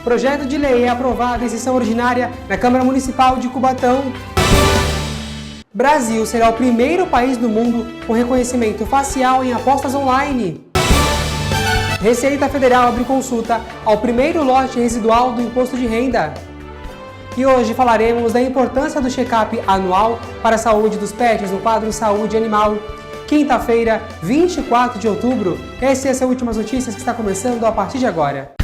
Projeto de lei é aprovado em sessão ordinária na Câmara Municipal de Cubatão. Brasil será o primeiro país do mundo com reconhecimento facial em apostas online. Receita Federal abre consulta ao primeiro lote residual do imposto de renda. E hoje falaremos da importância do check-up anual para a saúde dos pets no quadro Saúde Animal. Quinta-feira, 24 de outubro. Essas são as últimas notícias que está começando a partir de agora.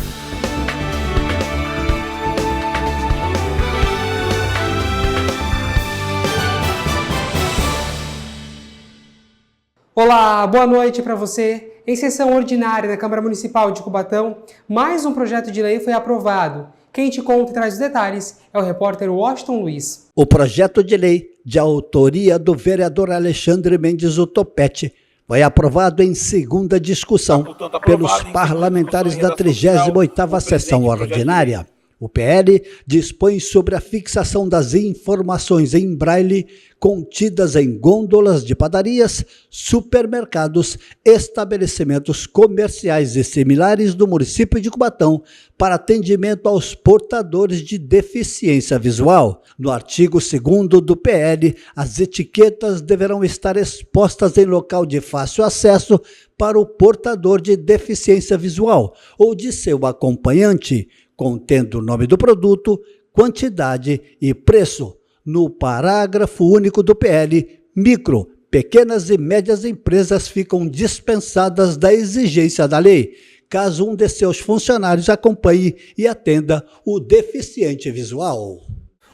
Olá, boa noite para você. Em sessão ordinária da Câmara Municipal de Cubatão, mais um projeto de lei foi aprovado. Quem te conta e traz os detalhes é o repórter Washington Luiz. O projeto de lei, de autoria do vereador Alexandre Mendes Topete, foi aprovado em segunda discussão pelos parlamentares da 38ª sessão ordinária. O PL dispõe sobre a fixação das informações em braille contidas em gôndolas de padarias, supermercados, estabelecimentos comerciais e similares do município de Cubatão para atendimento aos portadores de deficiência visual. No artigo 2º do PL, as etiquetas deverão estar expostas em local de fácil acesso para o portador de deficiência visual ou de seu acompanhante, contendo o nome do produto, quantidade e preço. No parágrafo único do PL, micro, pequenas e médias empresas ficam dispensadas da exigência da lei, caso um de seus funcionários acompanhe e atenda o deficiente visual.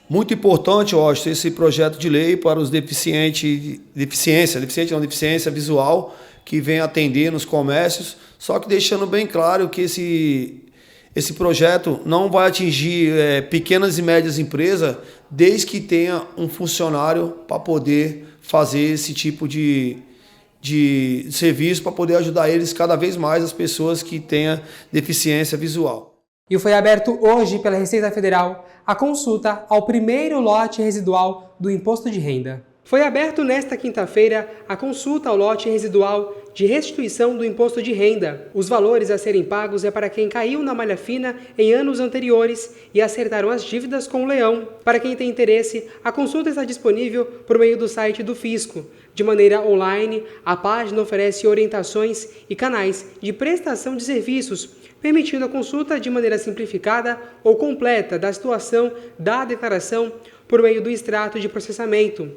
Muito importante, Washington, esse projeto de lei para os deficiência visual, que vem atender nos comércios, só que deixando bem claro que esse projeto não vai atingir pequenas e médias empresas, desde que tenha um funcionário para poder fazer esse tipo de serviço, para poder ajudar eles cada vez mais, as pessoas que tenham deficiência visual. E foi aberto hoje pela Receita Federal a consulta ao primeiro lote residual do imposto de renda. Foi aberto nesta quinta-feira a consulta ao lote residual de restituição do imposto de renda. Os valores a serem pagos é para quem caiu na malha fina em anos anteriores e acertaram as dívidas com o leão. Para quem tem interesse, a consulta está disponível por meio do site do Fisco. De maneira online, a página oferece orientações e canais de prestação de serviços, permitindo a consulta de maneira simplificada ou completa da situação da declaração por meio do extrato de processamento.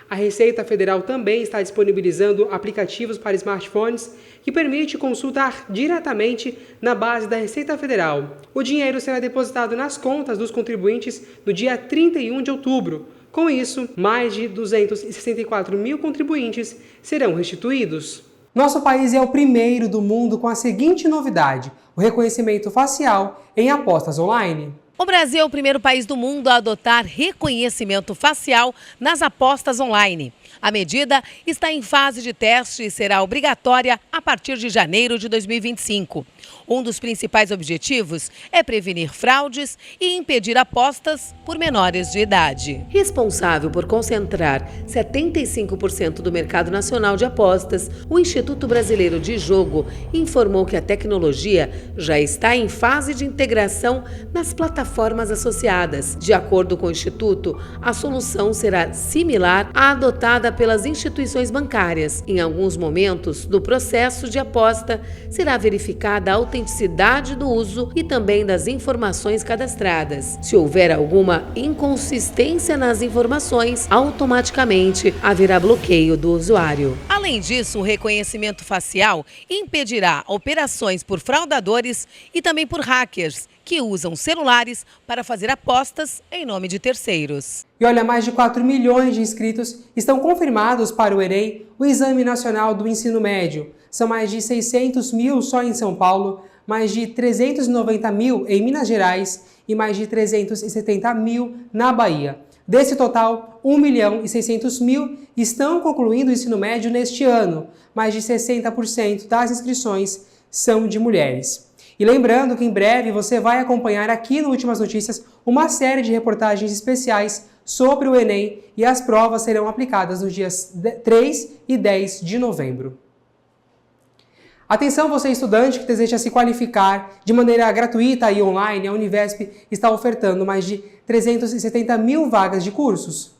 A Receita Federal também está disponibilizando aplicativos para smartphones que permite consultar diretamente na base da Receita Federal. O dinheiro será depositado nas contas dos contribuintes no dia 31 de outubro. Com isso, mais de 264 mil contribuintes serão restituídos. Nosso país é o primeiro do mundo com a seguinte novidade: o reconhecimento facial em apostas online. O Brasil é o primeiro país do mundo a adotar reconhecimento facial nas apostas online. A medida está em fase de teste e será obrigatória a partir de janeiro de 2025. Um dos principais objetivos é prevenir fraudes e impedir apostas por menores de idade. Responsável por concentrar 75% do mercado nacional de apostas, o Instituto Brasileiro de Jogo informou que a tecnologia já está em fase de integração nas plataformas associadas. De acordo com o Instituto, a solução será similar à adotada pelas instituições bancárias. Em alguns momentos do processo de aposta, será verificada a autenticidade do uso e também das informações cadastradas. Se houver alguma inconsistência nas informações, automaticamente haverá bloqueio do usuário. Além disso, o reconhecimento facial impedirá operações por fraudadores e também por hackers, que usam celulares para fazer apostas em nome de terceiros. E olha, mais de 4 milhões de inscritos estão confirmados para o Enem, o Exame Nacional do Ensino Médio. São mais de 600 mil só em São Paulo, mais de 390 mil em Minas Gerais e mais de 370 mil na Bahia. Desse total, 1.600.000 estão concluindo o ensino médio neste ano. Mais de 60% das inscrições são de mulheres. E lembrando que em breve você vai acompanhar aqui no Últimas Notícias uma série de reportagens especiais sobre o Enem e as provas serão aplicadas nos dias 3 e 10 de novembro. Atenção você estudante que deseja se qualificar de maneira gratuita e online, a Univesp está ofertando mais de 370 mil vagas de cursos.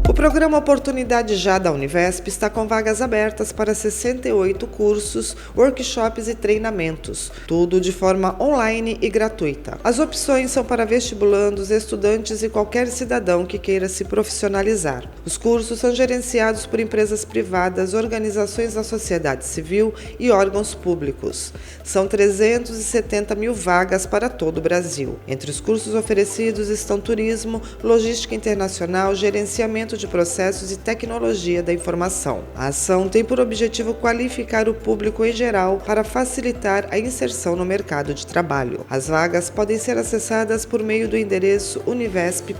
O programa Oportunidade Já da Univesp está com vagas abertas para 68 cursos, workshops e treinamentos, tudo de forma online e gratuita. As opções são para vestibulandos, estudantes e qualquer cidadão que queira se profissionalizar. Os cursos são gerenciados por empresas privadas, organizações da sociedade civil e órgãos públicos. São 370 mil vagas para todo o Brasil. Entre os cursos oferecidos estão turismo, logística internacional, gerenciamento de processos e tecnologia da informação. A ação tem por objetivo qualificar o público em geral para facilitar a inserção no mercado de trabalho. As vagas podem ser acessadas por meio do endereço univesp.br.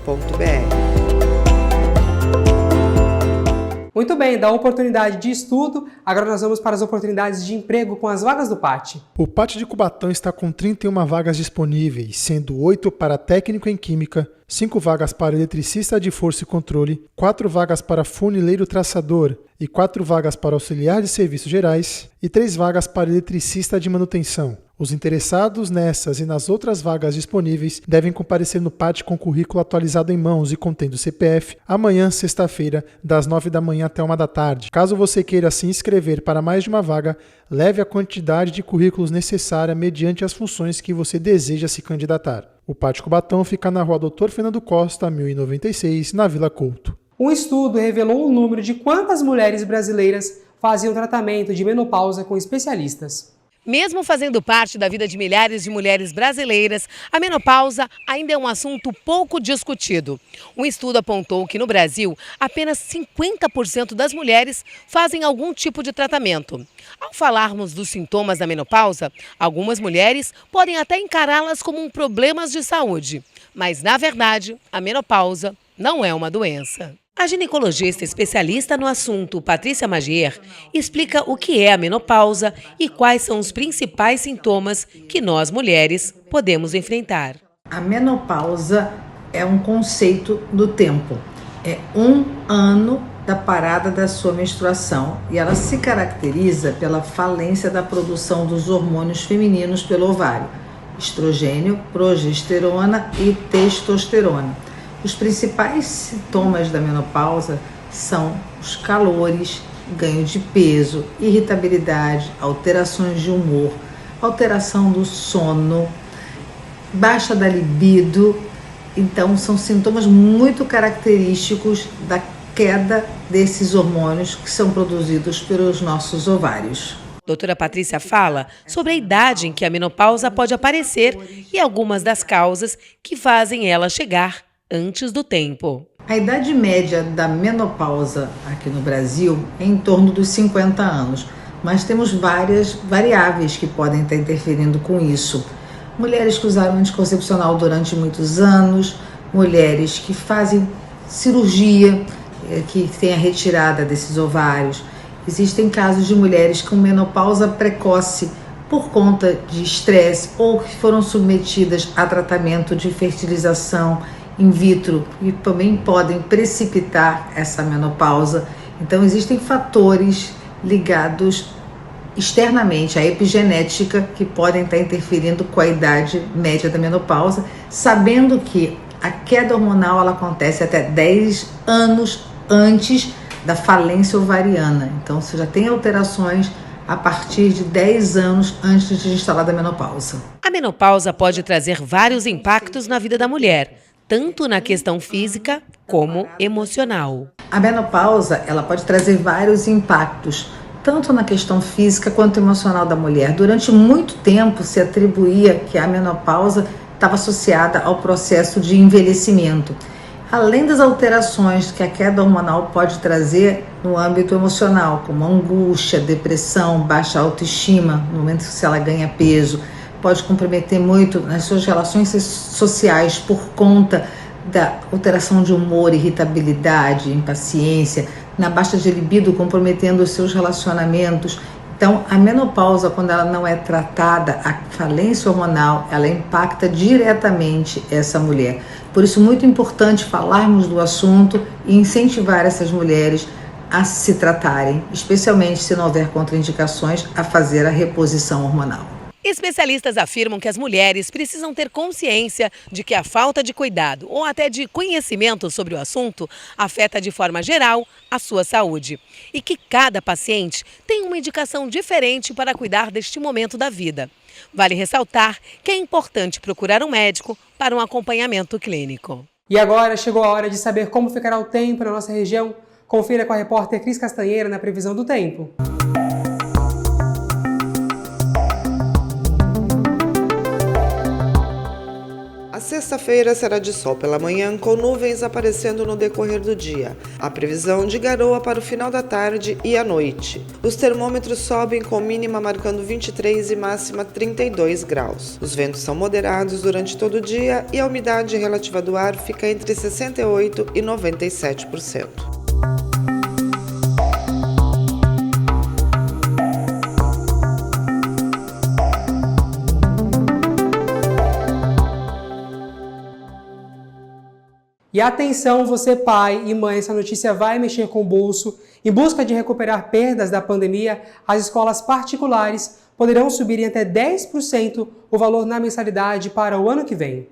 Muito bem, da oportunidade de estudo, agora nós vamos para as oportunidades de emprego com as vagas do PAT. O PAT de Cubatão está com 31 vagas disponíveis, sendo 8 para técnico em química, 5 vagas para eletricista de força e controle, 4 vagas para funileiro traçador e 4 vagas para auxiliar de serviços gerais e 3 vagas para eletricista de manutenção. Os interessados nessas e nas outras vagas disponíveis devem comparecer no PAT com currículo atualizado em mãos e contendo CPF amanhã, sexta-feira, das 9 da manhã até 1 da tarde. Caso você queira se inscrever para mais de uma vaga, leve a quantidade de currículos necessária mediante as funções que você deseja se candidatar. O PAT Cubatão fica na rua Dr. Fernando Costa, 1096, na Vila Couto. Um estudo revelou o número de quantas mulheres brasileiras faziam tratamento de menopausa com especialistas. Mesmo fazendo parte da vida de milhares de mulheres brasileiras, a menopausa ainda é um assunto pouco discutido. Um estudo apontou que no Brasil, apenas 50% das mulheres fazem algum tipo de tratamento. Ao falarmos dos sintomas da menopausa, algumas mulheres podem até encará-las como problemas de saúde. Mas, na verdade, a menopausa não é uma doença. A ginecologista especialista no assunto, Patrícia Magier, explica o que é a menopausa e quais são os principais sintomas que nós, mulheres, podemos enfrentar. A menopausa é um conceito do tempo. É 1 ano da parada da sua menstruação e ela se caracteriza pela falência da produção dos hormônios femininos pelo ovário, estrogênio, progesterona e testosterona. Os principais sintomas da menopausa são os calores, ganho de peso, irritabilidade, alterações de humor, alteração do sono, baixa da libido. Então, são sintomas muito característicos da queda desses hormônios que são produzidos pelos nossos ovários. Doutora Patrícia fala sobre a idade em que a menopausa pode aparecer e algumas das causas que fazem ela chegar antes do tempo. A idade média da menopausa aqui no Brasil é em torno dos 50 anos, mas temos várias variáveis que podem estar interferindo com isso. Mulheres que usaram anticoncepcional durante muitos anos, mulheres que fazem cirurgia, que tem a retirada desses ovários. Existem casos de mulheres com menopausa precoce por conta de estresse ou que foram submetidas a tratamento de fertilização in vitro e também podem precipitar essa menopausa. Então existem fatores ligados externamente à epigenética que podem estar interferindo com a idade média da menopausa, sabendo que a queda hormonal ela acontece até 10 anos antes da falência ovariana. Então você já tem alterações a partir de 10 anos antes de instalar a menopausa. A menopausa pode trazer vários impactos na vida da mulher, tanto na questão física como emocional. A menopausa ela pode trazer vários impactos, tanto na questão física quanto emocional da mulher. Durante muito tempo se atribuía que a menopausa estava associada ao processo de envelhecimento. Além das alterações que a queda hormonal pode trazer no âmbito emocional, como angústia, depressão, baixa autoestima, no momento que ela ganha peso, pode comprometer muito nas suas relações sociais por conta da alteração de humor, irritabilidade, impaciência, na baixa de libido, comprometendo os seus relacionamentos. Então, a menopausa, quando ela não é tratada, a falência hormonal, ela impacta diretamente essa mulher. Por isso, muito importante falarmos do assunto e incentivar essas mulheres a se tratarem, especialmente se não houver contraindicações a fazer a reposição hormonal. Especialistas afirmam que as mulheres precisam ter consciência de que a falta de cuidado ou até de conhecimento sobre o assunto afeta de forma geral a sua saúde e que cada paciente tem uma indicação diferente para cuidar deste momento da vida. Vale ressaltar que é importante procurar um médico para um acompanhamento clínico. E agora chegou a hora de saber como ficará o tempo na nossa região. Confira com a repórter Cris Castanheira na previsão do tempo. A sexta-feira será de sol pela manhã, com nuvens aparecendo no decorrer do dia. A previsão de garoa para o final da tarde e à noite. Os termômetros sobem com mínima marcando 23 e máxima 32 graus. Os ventos são moderados durante todo o dia e a umidade relativa do ar fica entre 68% e 97%. E atenção, você pai e mãe, essa notícia vai mexer com o bolso. Em busca de recuperar perdas da pandemia, as escolas particulares poderão subir em até 10% o valor na mensalidade para o ano que vem.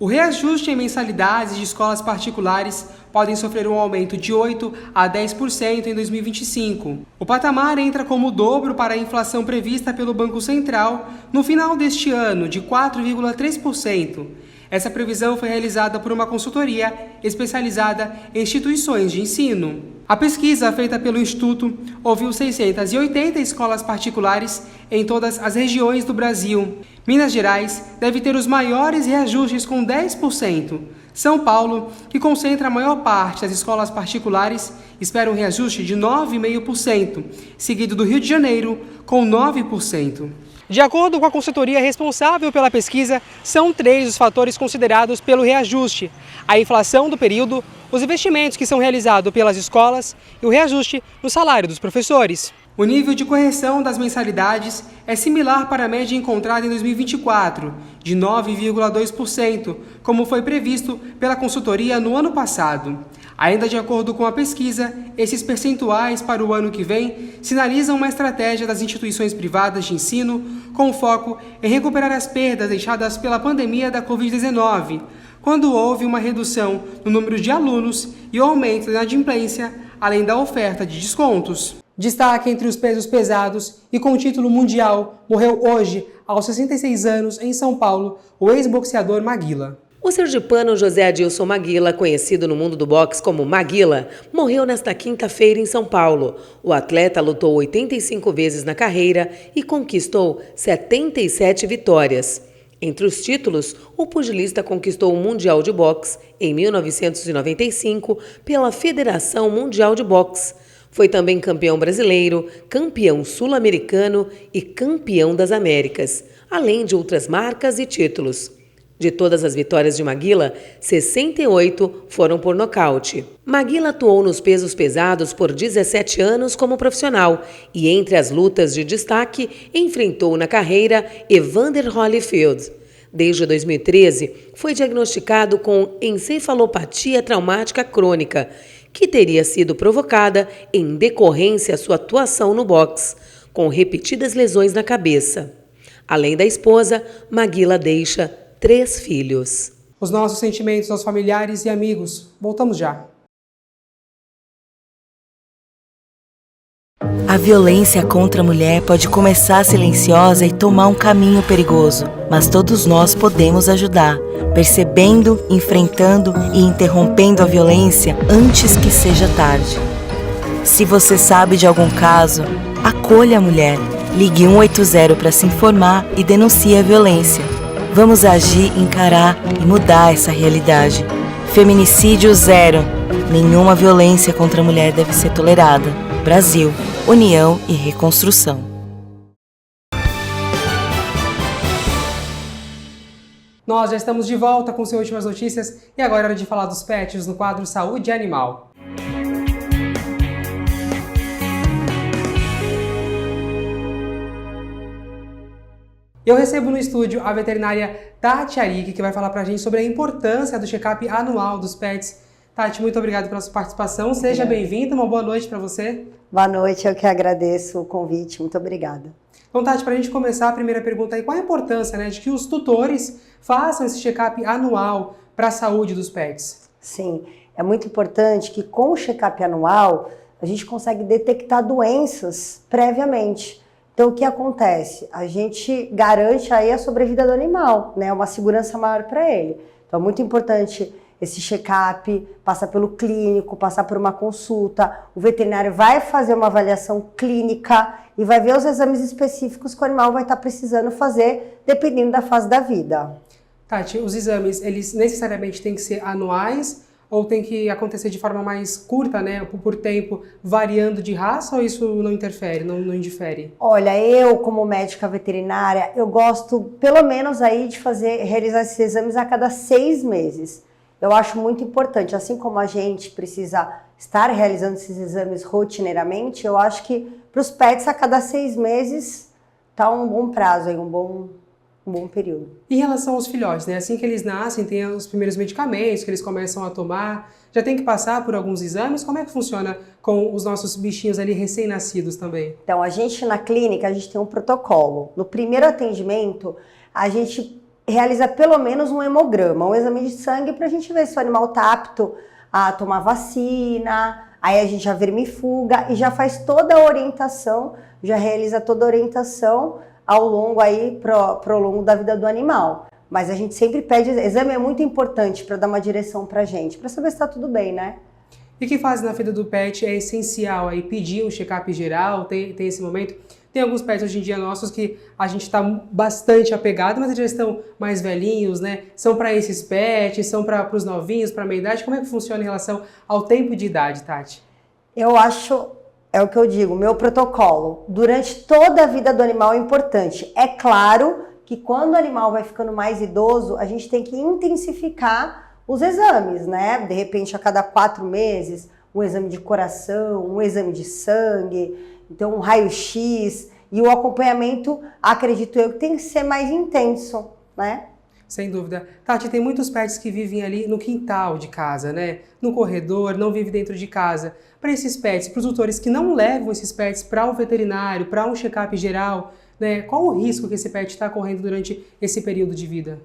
O reajuste em mensalidades de escolas particulares podem sofrer um aumento de 8% a 10% em 2025. O patamar entra como o dobro para a inflação prevista pelo Banco Central no final deste ano, de 4,3%. Essa previsão foi realizada por uma consultoria especializada em instituições de ensino. A pesquisa feita pelo Instituto ouviu 680 escolas particulares em todas as regiões do Brasil. Minas Gerais deve ter os maiores reajustes com 10%. São Paulo, que concentra a maior parte das escolas particulares, espera um reajuste de 9,5%, seguido do Rio de Janeiro, com 9%. De acordo com a consultoria responsável pela pesquisa, são 3 os fatores considerados pelo reajuste: a inflação do período, os investimentos que são realizados pelas escolas e o reajuste no salário dos professores. O nível de correção das mensalidades é similar para a média encontrada em 2024, de 9,2%, como foi previsto pela consultoria no ano passado. Ainda de acordo com a pesquisa, esses percentuais para o ano que vem sinalizam uma estratégia das instituições privadas de ensino com foco em recuperar as perdas deixadas pela pandemia da Covid-19, quando houve uma redução no número de alunos e o aumento da inadimplência, além da oferta de descontos. Destaque entre os pesos pesados e com título mundial, morreu hoje, aos 66 anos, em São Paulo, o ex-boxeador Maguila. O sergipano José Adilson Maguila, conhecido no mundo do boxe como Maguila, morreu nesta quinta-feira em São Paulo. O atleta lutou 85 vezes na carreira e conquistou 77 vitórias. Entre os títulos, o pugilista conquistou o Mundial de Boxe em 1995 pela Federação Mundial de Boxe. Foi também campeão brasileiro, campeão sul-americano e campeão das Américas, além de outras marcas e títulos. De todas as vitórias de Maguila, 68 foram por nocaute. Maguila atuou nos pesos pesados por 17 anos como profissional e, entre as lutas de destaque, enfrentou na carreira Evander Holyfield. Desde 2013, foi diagnosticado com encefalopatia traumática crônica, que teria sido provocada em decorrência à sua atuação no boxe, com repetidas lesões na cabeça. Além da esposa, Maguila deixa 3 filhos. Os nossos sentimentos aos familiares e amigos. Voltamos já. A violência contra a mulher pode começar silenciosa e tomar um caminho perigoso, mas todos nós podemos ajudar, percebendo, enfrentando e interrompendo a violência antes que seja tarde. Se você sabe de algum caso, acolha a mulher, ligue 180 para se informar e denuncie a violência. Vamos agir, encarar e mudar essa realidade. Feminicídio zero. Nenhuma violência contra a mulher deve ser tolerada. Brasil, União e Reconstrução. Nós já estamos de volta com suas últimas notícias e agora é hora de falar dos pets no quadro Saúde Animal. Eu recebo no estúdio a veterinária Tati Arik, que vai falar pra gente sobre a importância do check-up anual dos pets. Tati, muito obrigado pela sua participação. Seja bem-vinda, uma boa noite para você. Boa noite, eu que agradeço o convite. Muito obrigada. Então, Tati, para a gente começar a primeira pergunta aí, qual a importância, né, de que os tutores façam esse check-up anual para a saúde dos pets? Sim, é muito importante que com o check-up anual a gente consegue detectar doenças previamente. Então, o que acontece? A gente garante aí a sobrevida do animal, né? Uma segurança maior para ele. Então, é muito importante esse check-up, passar pelo clínico, passar por uma consulta. O veterinário vai fazer uma avaliação clínica e vai ver os exames específicos que o animal vai estar precisando fazer, dependendo da fase da vida. Tati, os exames, eles necessariamente têm que ser anuais ou tem que acontecer de forma mais curta, né, por tempo, variando de raça, ou isso não interfere, não indifere? Olha, eu como médica veterinária, eu gosto pelo menos aí de realizar esses exames a cada 6 meses. Eu acho muito importante, assim como a gente precisa estar realizando esses exames rotineiramente, eu acho que para os pets a cada 6 meses tá um bom prazo, aí, um bom período. Em relação aos filhotes, né? Assim que eles nascem, tem os primeiros medicamentos que eles começam a tomar, já tem que passar por alguns exames? Como é que funciona com os nossos bichinhos ali recém-nascidos também? Então, a gente na clínica, a gente tem um protocolo. No primeiro atendimento, a gente realiza pelo menos um hemograma, um exame de sangue para a gente ver se o animal está apto a tomar vacina, aí a gente já vermifuga e já faz toda a orientação, já realiza toda a orientação ao longo aí, pro longo da vida do animal. Mas a gente sempre pede, exame é muito importante para dar uma direção pra gente, para saber se tá tudo bem, né? E que fase na vida do pet é essencial aí pedir um check-up geral, tem esse momento? Tem alguns pets hoje em dia nossos que a gente está bastante apegado, mas eles já estão mais velhinhos, né? São para esses pets, são para os novinhos, para a meia-idade. Como é que funciona em relação ao tempo de idade, Tati? Eu acho, é o que eu digo, meu protocolo, durante toda a vida do animal é importante. É claro que quando o animal vai ficando mais idoso, a gente tem que intensificar os exames, né? De repente, a cada 4 meses, um exame de coração, um exame de sangue, então um raio-x, e o acompanhamento, acredito eu, que tem que ser mais intenso, né? Sem dúvida. Tati, tem muitos pets que vivem ali no quintal de casa, né? No corredor, não vivem dentro de casa. Para esses pets, para os tutores que não levam esses pets para o veterinário, para um check-up geral, né? Qual o risco que esse pet está correndo durante esse período de vida?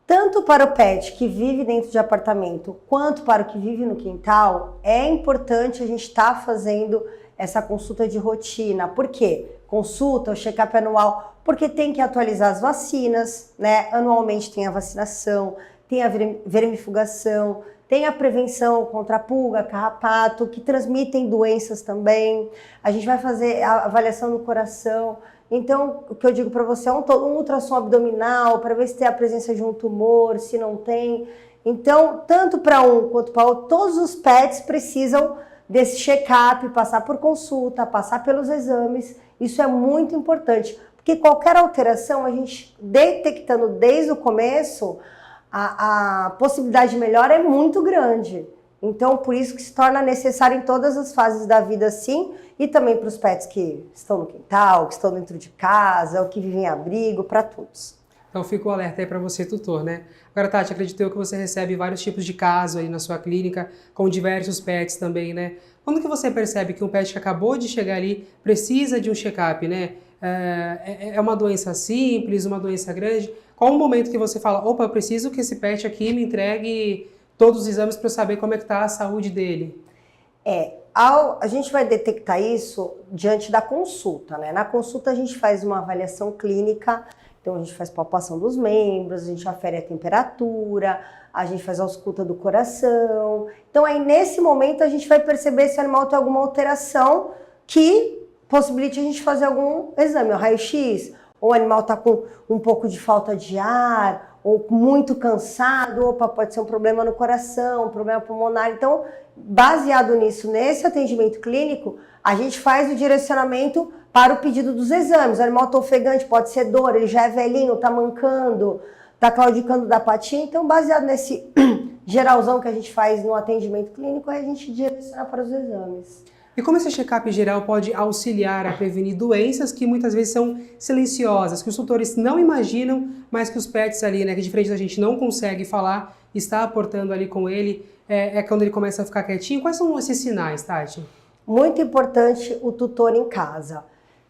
Tanto para o pet que vive dentro de apartamento, quanto para o que vive no quintal, é importante a gente estar fazendo essa consulta de rotina. Por quê? Consulta, o check-up anual, porque tem que atualizar as vacinas, né? Anualmente tem a vacinação, tem a vermifugação, tem a prevenção contra a pulga, carrapato, que transmitem doenças também. A gente vai fazer a avaliação do coração. Então, o que eu digo para você é um ultrassom abdominal, para ver se tem a presença de um tumor, se não tem. Então, tanto para um quanto para outro, todos os pets precisam desse check-up, passar por consulta, passar pelos exames. Isso é muito importante, porque qualquer alteração, a gente detectando desde o começo, a possibilidade de melhora é muito grande. Então, por isso que se torna necessário em todas as fases da vida, sim, e também para os pets que estão no quintal, que estão dentro de casa, ou que vivem em abrigo, para todos. Então, fico alerta aí para você, tutor, né? Agora, Tati, acredito eu que você recebe vários tipos de casos aí na sua clínica, com diversos pets também, né? Quando que você percebe que um pet que acabou de chegar ali precisa de um check-up, né? É uma doença simples, uma doença grande? Qual o momento que você fala, opa, eu preciso que esse pet aqui me entregue todos os exames para eu saber como é que está a saúde dele? A gente vai detectar isso diante da consulta, né? Na consulta a gente faz uma avaliação clínica, então a gente faz palpação dos membros, a gente afere a temperatura, a gente faz a ausculta do coração. Então aí nesse momento a gente vai perceber se o animal tem alguma alteração que possibilite a gente fazer algum exame, o raio-x, ou o animal está com um pouco de falta de ar, ou muito cansado, opa, pode ser um problema no coração, um problema pulmonar. Então, baseado nisso, nesse atendimento clínico, a gente faz o direcionamento para o pedido dos exames. O animal está ofegante, pode ser dor, ele já é velhinho, está mancando, está claudicando da patinha. Então, baseado nesse geralzão que a gente faz no atendimento clínico, a gente direciona para os exames. E como esse check-up geral pode auxiliar a prevenir doenças que muitas vezes são silenciosas, que os tutores não imaginam, mas que os pets ali, né, que diferente da gente não consegue falar, está aportando ali com ele, é quando ele começa a ficar quietinho? Quais são esses sinais, Tati? Muito importante o tutor em casa.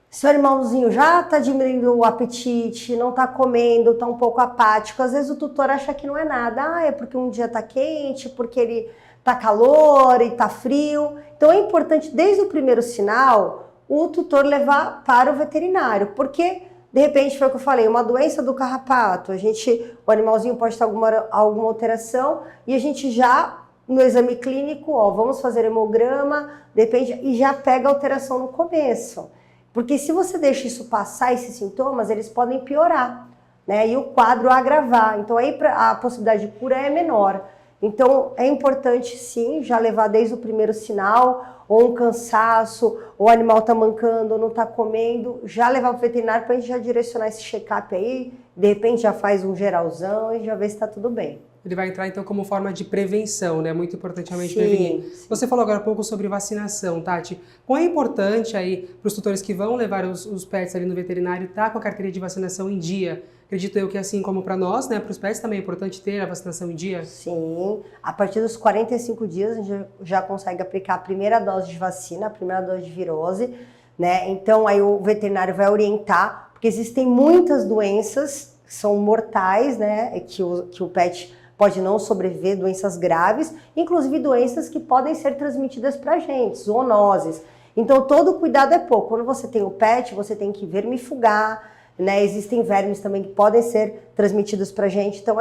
Seu animalzinho já está diminuindo o apetite, não está comendo, está um pouco apático. Às vezes o tutor acha que não é nada. É porque um dia está quente, porque ele está calor e está frio. Então é importante, desde o primeiro sinal, o tutor levar para o veterinário. Porque, de repente, foi o que eu falei, uma doença do carrapato. O animalzinho pode ter alguma alteração e a gente já... No exame clínico, vamos fazer hemograma, depende, e já pega alteração no começo. Porque se você deixa isso passar, esses sintomas, eles podem piorar, né? E o quadro agravar. Então aí a possibilidade de cura é menor. Então é importante sim, já levar desde o primeiro sinal, ou um cansaço, ou o animal está mancando, ou não está comendo, já levar para o veterinário para a gente já direcionar esse check-up aí, de repente já faz um geralzão e já vê se está tudo bem. Ele vai entrar, então, como forma de prevenção, né? Muito importante realmente prevenir. Sim. Você falou agora um pouco sobre vacinação, Tati. Quão é importante aí para os tutores que vão levar os pets ali no veterinário estar com a carteira de vacinação em dia? Acredito eu que assim como para nós, né? Para os pets também é importante ter a vacinação em dia? Sim. A partir dos 45 dias a gente já consegue aplicar a primeira dose de vacina, a primeira dose de virose, né? Então aí o veterinário vai orientar, porque existem muitas doenças que são mortais, né? Que o pet pode não sobreviver, doenças graves, inclusive doenças que podem ser transmitidas para a gente, zoonoses. Então todo cuidado é pouco. Quando você tem o pet, você tem que vermifugar, né? Existem vermes também que podem ser transmitidos para a gente. Então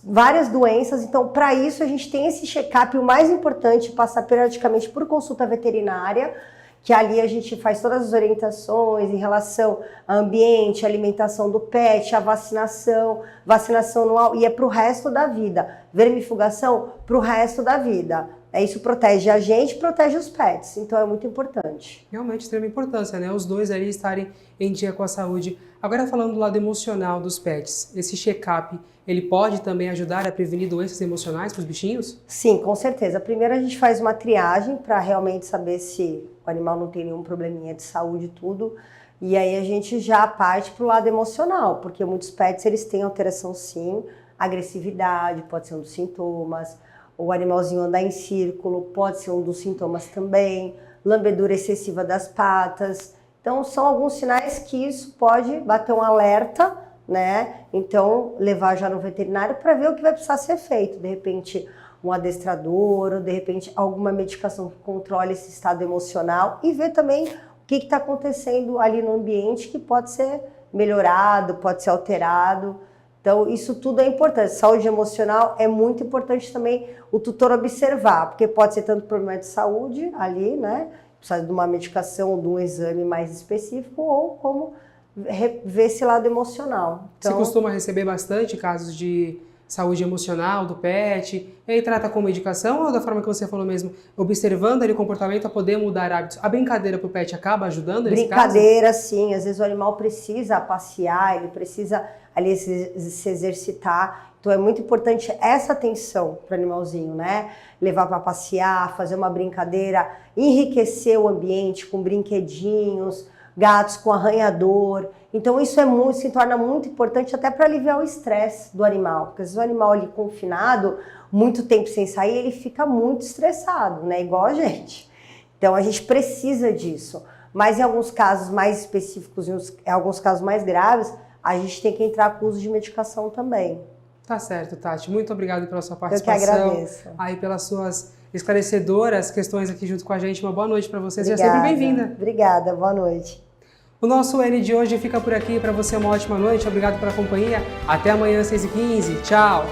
várias doenças, então para isso a gente tem esse check-up, o mais importante, passar periodicamente por consulta veterinária, que ali a gente faz todas as orientações em relação ao ambiente, alimentação do pet, a vacinação anual, e é para o resto da vida. Vermifugação para o resto da vida. Isso protege a gente, protege os pets, então é muito importante. Realmente, extrema importância, né? Os dois ali estarem em dia com a saúde. Agora falando do lado emocional dos pets, esse check-up, ele pode também ajudar a prevenir doenças emocionais para os bichinhos? Sim, com certeza. Primeiro a gente faz uma triagem para realmente saber se o animal não tem nenhum probleminha de saúde e tudo. E aí a gente já parte para o lado emocional, porque muitos pets eles têm alteração sim, agressividade pode ser um dos sintomas, o animalzinho andar em círculo pode ser um dos sintomas também, lambedura excessiva das patas. Então são alguns sinais que isso pode bater um alerta, né? Então levar já no veterinário para ver o que vai precisar ser feito. De repente um adestrador, ou de repente alguma medicação que controle esse estado emocional e ver também o que está acontecendo ali no ambiente que pode ser melhorado, pode ser alterado. Então isso tudo é importante. Saúde emocional é muito importante também o tutor observar, porque pode ser tanto problema de saúde ali, né? Precisa de uma medicação ou de um exame mais específico, ou como ver esse lado emocional. Então, você costuma receber bastante casos de saúde emocional do pet? E aí trata com medicação ou da forma que você falou mesmo, observando ali o comportamento a poder mudar hábitos? A brincadeira para o pet acaba ajudando nesse caso? Brincadeira, sim. Às vezes o animal precisa passear, ele precisa ali se exercitar. Então é muito importante essa atenção para o animalzinho, né? Levar para passear, fazer uma brincadeira, enriquecer o ambiente com brinquedinhos, gatos com arranhador. Então isso se torna muito importante até para aliviar o estresse do animal, porque às vezes o animal ali confinado, muito tempo sem sair, ele fica muito estressado, né? Igual a gente. Então a gente precisa disso. Mas em alguns casos mais específicos, em alguns casos mais graves, a gente tem que entrar com o uso de medicação também. Tá certo, Tati. Muito obrigado pela sua participação. Eu que agradeço. Aí pelas suas esclarecedoras questões aqui junto com a gente. Uma boa noite para você. Seja Obrigada. sempre bem-vinda. Obrigada, boa noite. O nosso N de hoje fica por aqui. Para você, uma ótima noite. Obrigado pela companhia. Até amanhã, 6h15. Tchau!